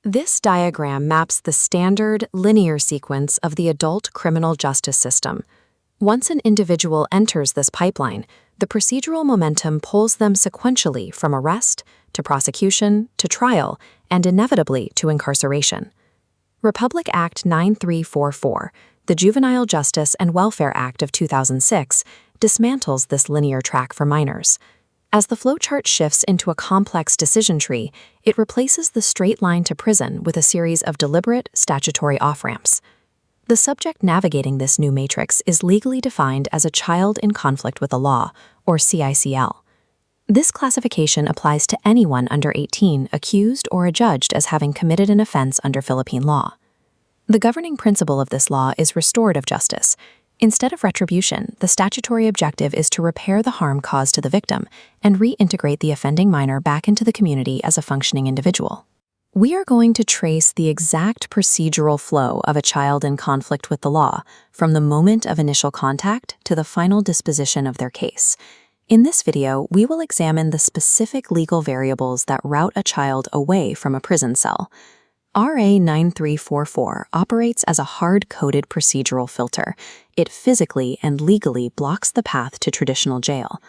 This diagram maps the standard, linear sequence of the adult criminal justice system. Once an individual enters this pipeline, the procedural momentum pulls them sequentially from arrest to prosecution to trial and inevitably to incarceration. Republic Act 9344, the Juvenile Justice and Welfare Act of 2006, dismantles this linear track for minors. As the flowchart shifts into a complex decision tree, it replaces the straight line to prison with a series of deliberate statutory off-ramps. The subject navigating this new matrix is legally defined as a child in conflict with the law, or CICL. This classification applies to anyone under 18 accused or adjudged as having committed an offense under Philippine law. The governing principle of this law is restorative justice. Instead of retribution, the statutory objective is to repair the harm caused to the victim and reintegrate the offending minor back into the community as a functioning individual. We are going to trace the exact procedural flow of a child in conflict with the law, from the moment of initial contact to the final disposition of their case. In this video, we will examine the specific legal variables that route a child away from a prison cell. RA 9344 operates as a hard-coded procedural filter. It physically and legally blocks the path to traditional jail.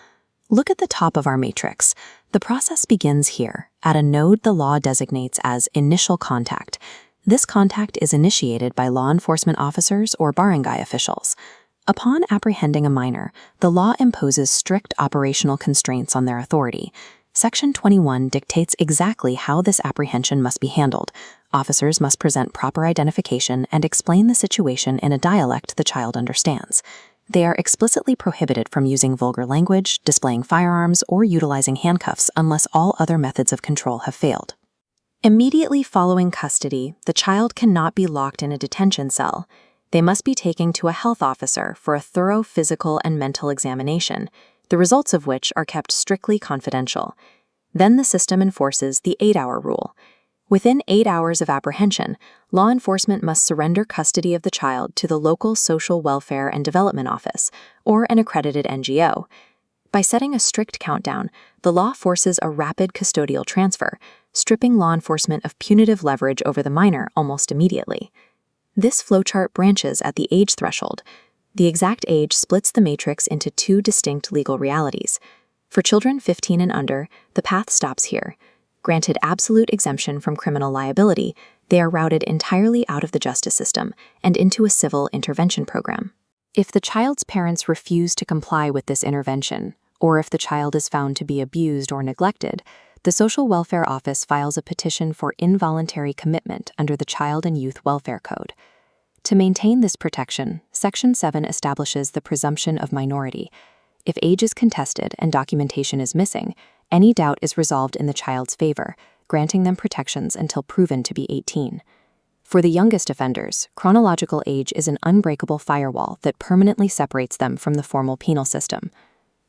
Look at the top of our matrix. The process begins here, at a node the law designates as initial contact. This contact is initiated by law enforcement officers or barangay officials. Upon apprehending a minor, the law imposes strict operational constraints on their authority. Section 21 dictates exactly how this apprehension must be handled. Officers must present proper identification and explain the situation in a dialect the child understands. They are explicitly prohibited from using vulgar language, displaying firearms, or utilizing handcuffs unless all other methods of control have failed. Immediately following custody, the child cannot be locked in a detention cell. They must be taken to a health officer for a thorough physical and mental examination, the results of which are kept strictly confidential. Then the system enforces the 8-hour rule. Within 8 hours of apprehension, law enforcement must surrender custody of the child to the local Social Welfare and Development Office, or an accredited NGO. By setting a strict countdown, the law forces a rapid custodial transfer, stripping law enforcement of punitive leverage over the minor almost immediately. This flowchart branches at the age threshold. The exact age splits the matrix into two distinct legal realities. For children 15 and under, the path stops here. Granted absolute exemption from criminal liability, they are routed entirely out of the justice system and into a civil intervention program. If the child's parents refuse to comply with this intervention, or if the child is found to be abused or neglected, the Social Welfare Office files a petition for involuntary commitment under the Child and Youth Welfare Code. To maintain this protection, Section 7 establishes the presumption of minority. If age is contested and documentation is missing, any doubt is resolved in the child's favor, granting them protections until proven to be 18. For the youngest offenders, chronological age is an unbreakable firewall that permanently separates them from the formal penal system.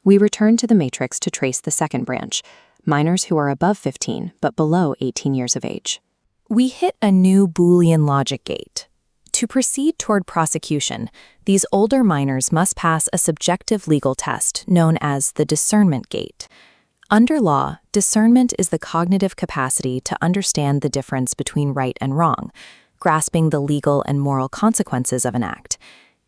We return to the matrix to trace the second branch, minors who are above 15 but below 18 years of age. We hit a new Boolean logic gate. To proceed toward prosecution, these older minors must pass a subjective legal test known as the discernment gate. Under law, discernment is the cognitive capacity to understand the difference between right and wrong, grasping the legal and moral consequences of an act.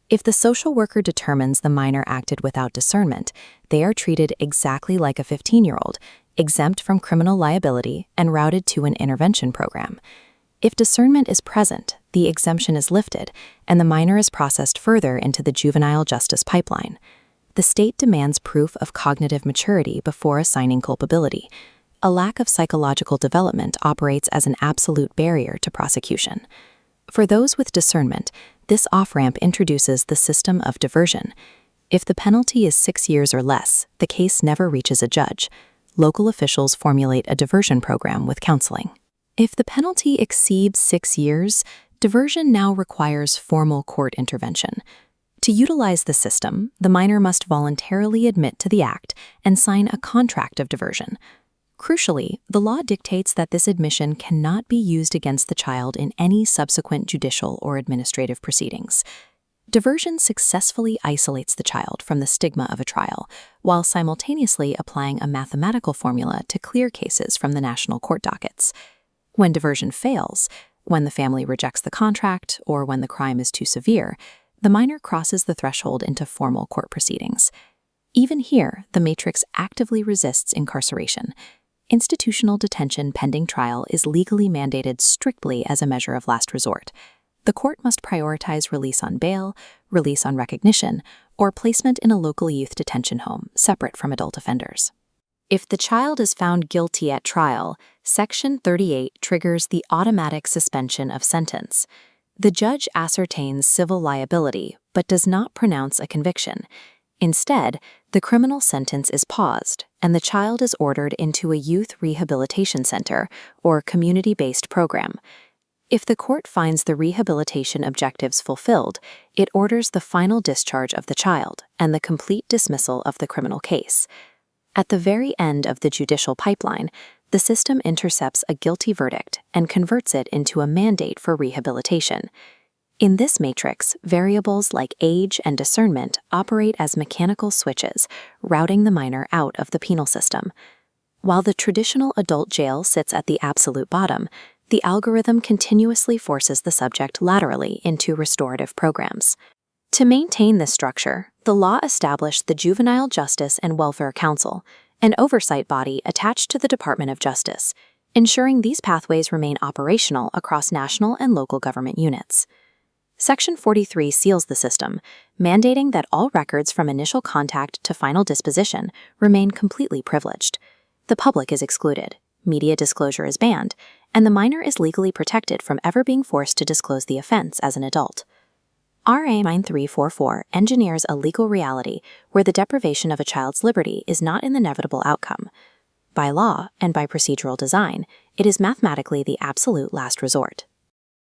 If the social worker determines the minor acted without discernment, they are treated exactly like a 15-year-old, exempt from criminal liability and routed to an intervention program. If discernment is present, the exemption is lifted, and the minor is processed further into the juvenile justice pipeline. The state demands proof of cognitive maturity before assigning culpability. A lack of psychological development operates as an absolute barrier to prosecution. For those with discernment, this off-ramp introduces the system of diversion. If the penalty is 6 years or less, the case never reaches a judge. Local officials formulate a diversion program with counseling. If the penalty exceeds 6 years, diversion now requires formal court intervention. To utilize the system, the minor must voluntarily admit to the act and sign a contract of diversion. Crucially, the law dictates that this admission cannot be used against the child in any subsequent judicial or administrative proceedings. Diversion successfully isolates the child from the stigma of a trial, while simultaneously applying a mathematical formula to clear cases from the national court dockets. When diversion fails, when the family rejects the contract or when the crime is too severe, the minor crosses the threshold into formal court proceedings. Even here, the matrix actively resists incarceration. Institutional detention pending trial is legally mandated strictly as a measure of last resort. The court must prioritize release on bail, release on recognition, or placement in a local youth detention home separate from adult offenders. If the child is found guilty at trial, Section 38 triggers the automatic suspension of sentence. The judge ascertains civil liability but does not pronounce a conviction. Instead, the criminal sentence is paused, and the child is ordered into a youth rehabilitation center or community-based program. If the court finds the rehabilitation objectives fulfilled, it orders the final discharge of the child and the complete dismissal of the criminal case. At the very end of the judicial pipeline, the system intercepts a guilty verdict and converts it into a mandate for rehabilitation. In this matrix, variables like age and discernment operate as mechanical switches, routing the minor out of the penal system. While the traditional adult jail sits at the absolute bottom, the algorithm continuously forces the subject laterally into restorative programs. To maintain this structure, the law established the Juvenile Justice and Welfare Council, an oversight body attached to the Department of Justice, ensuring these pathways remain operational across national and local government units. Section 43 seals the system, mandating that all records from initial contact to final disposition remain completely privileged. The public is excluded, media disclosure is banned, and the minor is legally protected from ever being forced to disclose the offense as an adult. RA 9344 engineers a legal reality where the deprivation of a child's liberty is not an inevitable outcome. By law and by procedural design, it is mathematically the absolute last resort.